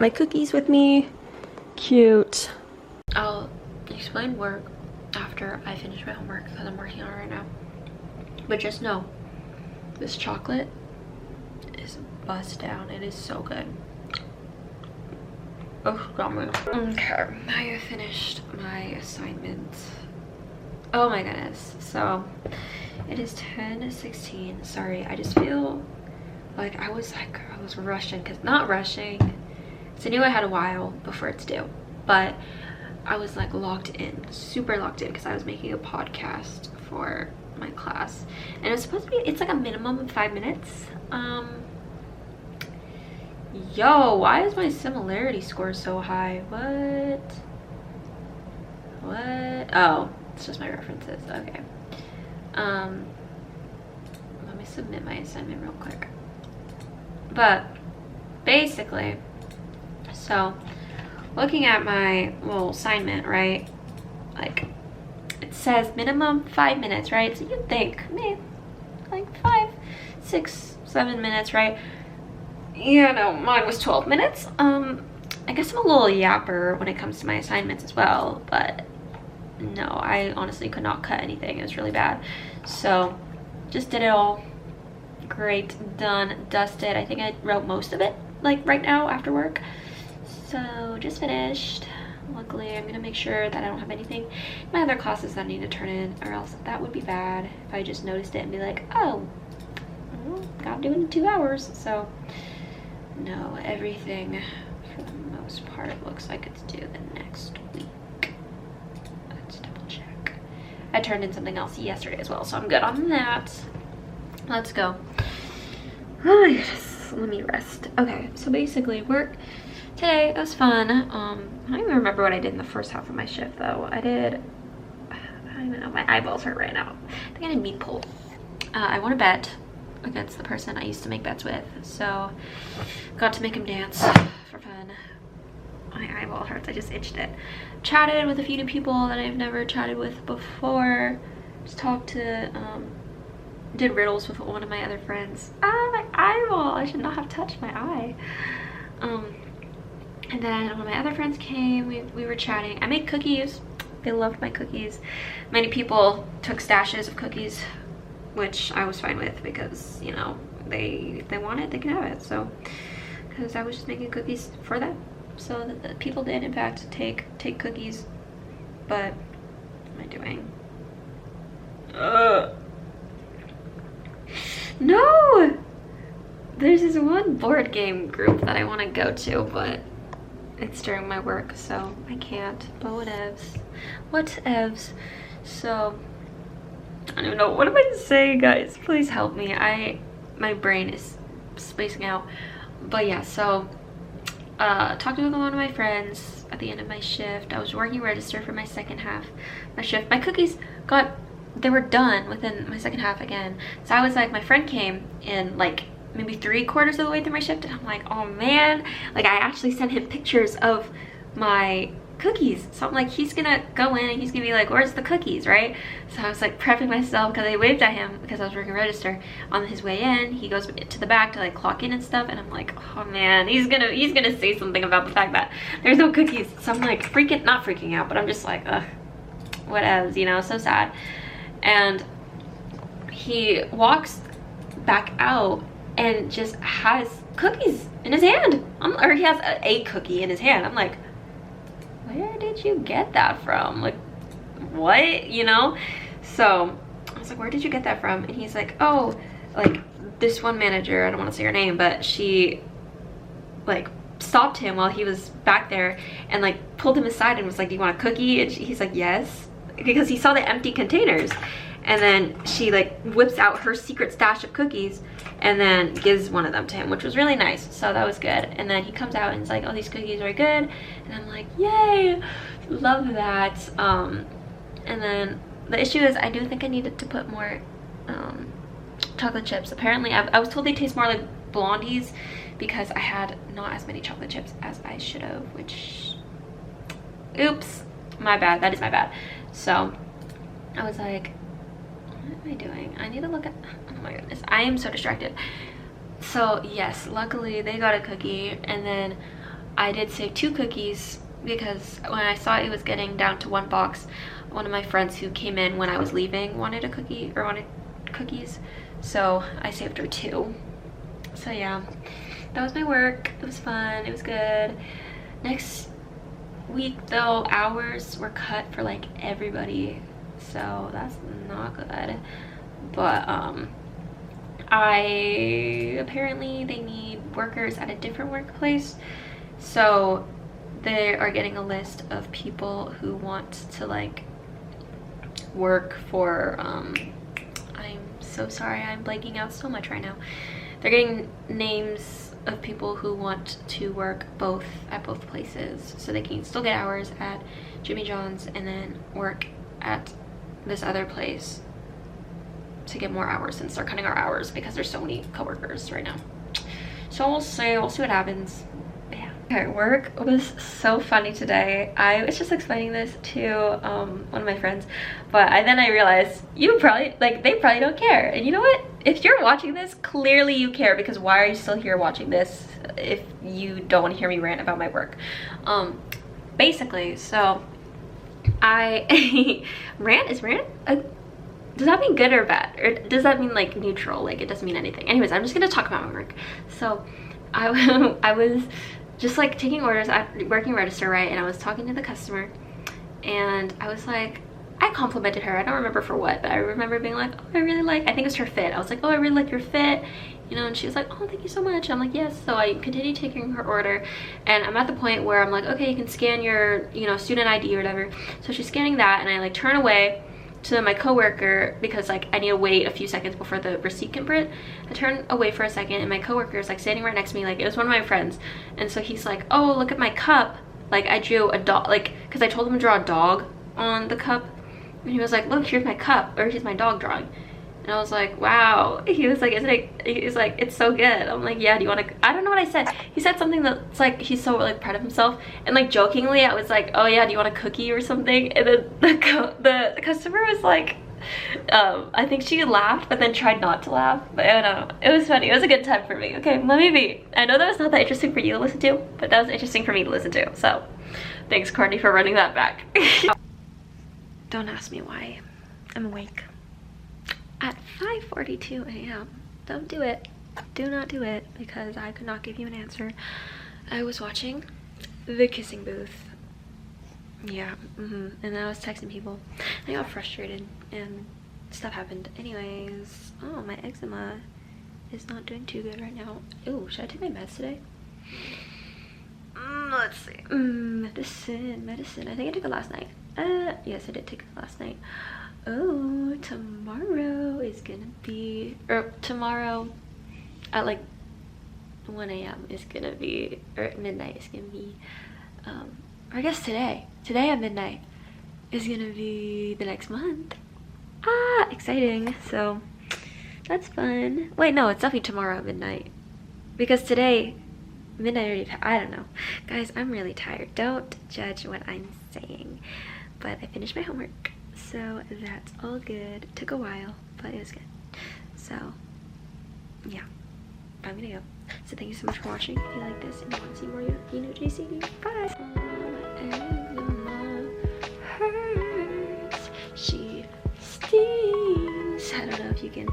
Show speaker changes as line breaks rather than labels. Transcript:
my cookies with me. Cute.
I'll explain work after I finish my homework because I'm working on it right now. But just know, this chocolate is bust down. It is so good. Oh, got me. Okay, I have finished my assignments. Oh my goodness. So it is 10:16. Sorry, I just feel like I was rushing, because not rushing, because I knew I had a while before it's due, but I was like locked in, super locked in, because I was making a podcast for my class, and it was supposed to be, it's like a minimum of 5 minutes. Yo, why is my similarity score so high? What? Oh, it's just my references. Okay. Let me submit my assignment real quick. But basically, so looking at my little assignment, right, like it says minimum 5 minutes, right? So you'd think maybe like 5, 6, 7 minutes, right? You know, mine was 12 minutes. I guess I'm a little yapper when it comes to my assignments as well, but no, I honestly could not cut anything. It was really bad. So just did it all. Great, done, dusted. I think I wrote most of it like right now after work. So just finished. Luckily, I'm gonna make sure that I don't have anything in my other classes that I need to turn in, or else that would be bad if I just noticed it and be like, oh, well, gotta do it in 2 hours. So no, everything for the most part looks like it's due the next week. Let's double check. I turned in something else yesterday as well, so I'm good on that. Let's go. Oh my goodness, let me rest. Okay, so basically work today, it was fun. I don't even remember what I did in the first half of my shift though. I don't even know, my eyeballs hurt right now. I think I did meat pull. I won a bet against the person I used to make bets with, so got to make him dance for fun. My eyeball hurts, I just itched it. Chatted with a few new people that I've never chatted with before. Just talked to, did riddles with one of my other friends. Ah, my eyeball, I should not have touched my eye. And then when my other friends came, we were chatting. I made cookies. They loved my cookies. Many people took stashes of cookies, which I was fine with because, you know, they want it, they can have it. So, because I was just making cookies for them. So the people did, in fact, take cookies. But what am I doing? No! There's this one board game group that I want to go to, but it's during my work, so I can't. But whatevs. Whatevs. So I don't even know, what am I saying, guys? Please help me. My brain is spacing out. But yeah, so talked with one of my friends at the end of my shift. I was working register for my second half my shift. My cookies they were done within my second half again. So I was like, my friend came in like maybe 3/4 of the way through my shift, and I'm like, oh man, like I actually sent him pictures of my cookies. So I'm like, he's gonna go in and he's gonna be like, where's the cookies, right? So I was like prepping myself, because I waved at him because I was working register. On his way in, he goes to the back to like clock in and stuff, and I'm like, oh man, he's gonna say something about the fact that there's no cookies. So I'm like not freaking out, but I'm just like, ugh, whatevs, you know, so sad. And he walks back out and just has cookies in his hand, or he has a cookie in his hand. I'm like, where did you get that from? Like, what, you know? So I was like, where did you get that from? And he's like, oh, like this one manager, I don't want to say her name, but she like stopped him while he was back there and like pulled him aside and was like, do you want a cookie? And he's like, yes, because he saw the empty containers. And then she like whips out her secret stash of cookies and then gives one of them to him, which was really nice. So that was good. And then he comes out and is like, oh, these cookies are good. And I'm like, yay, love that. And then the issue is I do think I needed to put more chocolate chips. Apparently I was told they taste more like Blondies because I had not as many chocolate chips as I should have, which, oops, my bad, that is my bad. So I was like, what am I doing? I need to look at, oh my goodness, I am so distracted. So yes, luckily they got a cookie, and then I did save 2 cookies because when I saw it was getting down to 1 box, one of my friends who came in when I was leaving wanted cookies, so I saved her 2. So yeah, that was my work. It was fun, it was good. Next week though, hours were cut for like everybody, so that's not good. But apparently they need workers at a different workplace, so they are getting a list of people who want to like work for I'm so sorry, I'm blanking out so much right now. They're getting names of people who want to work at both places, so they can still get hours at Jimmy John's and then work at this other place to get more hours, since they're cutting our hours because there's so many coworkers right now. So we'll see what happens. But yeah. Okay, work was so funny today. I was just explaining this to one of my friends, but then I realized they probably don't care. And you know what? If you're watching this, clearly you care, because why are you still here watching this if you don't want to hear me rant about my work? Basically, so rant is rant. Does that mean good or bad, or does that mean like neutral? Like it doesn't mean anything. Anyways, I'm just gonna talk about my work. So I was just like taking orders at working register, right? And I was talking to the customer, and I was like, I complimented her. I don't remember for what, but I remember being like, oh, I think it was her fit. I was like, oh, I really like your fit, you know. And she was like, oh, thank you so much. I'm like, yes. So I continued taking her order, and I'm at the point where I'm like, okay, you can scan your, you know, student ID or whatever. So she's scanning that, and I like turn away to my coworker because like I need to wait a few seconds before the receipt can print. I turn away for a second, and my coworker is like standing right next to me, like it was one of my friends. And so he's like, oh, look at my cup. Like I drew a dog, like, because I told him to draw a dog on the cup, and he was like, look, here's my cup, or here's my dog drawing. And I was like, wow. He was like, isn't it? He's like, it's so good. I'm like, yeah, do you want to? I don't know what I said. He said something that's like, he's so like proud of himself. And like jokingly, I was like, oh yeah, do you want a cookie or something? And then the customer was like, I think she laughed, but then tried not to laugh. But I don't know. It was funny. It was a good time for me. Okay, let me be. I know that was not that interesting for you to listen to, but that was interesting for me to listen to. So thanks, Courtney, for running that back. Don't ask me why. I'm awake at 5:42 a.m. Don't do it. Do not do it, because I could not give you an answer. I was watching The Kissing Booth. Yeah, and then I was texting people. I got frustrated and stuff happened. Anyways, oh, my eczema is not doing too good right now. Ooh, should I take my meds today? Let's see. Medicine. I think I took it last night. Yes, I did take it last night. Oh, tomorrow is gonna be, or tomorrow at like 1 a.m. is gonna be, or at midnight is gonna be, or I guess today at midnight is gonna be the next month. Ah, exciting. So that's fun. Wait, no, it's definitely tomorrow at midnight, because today midnight already, I don't know. Guys, I'm really tired. Don't judge what I'm saying, but I finished my homework. So that's all good. Took a while, but it was good. So yeah, I'm gonna go. So thank you so much for watching. If you like this and you want to see more, you know JCD. Bye. Eczema hurts. She stings. I don't know if you can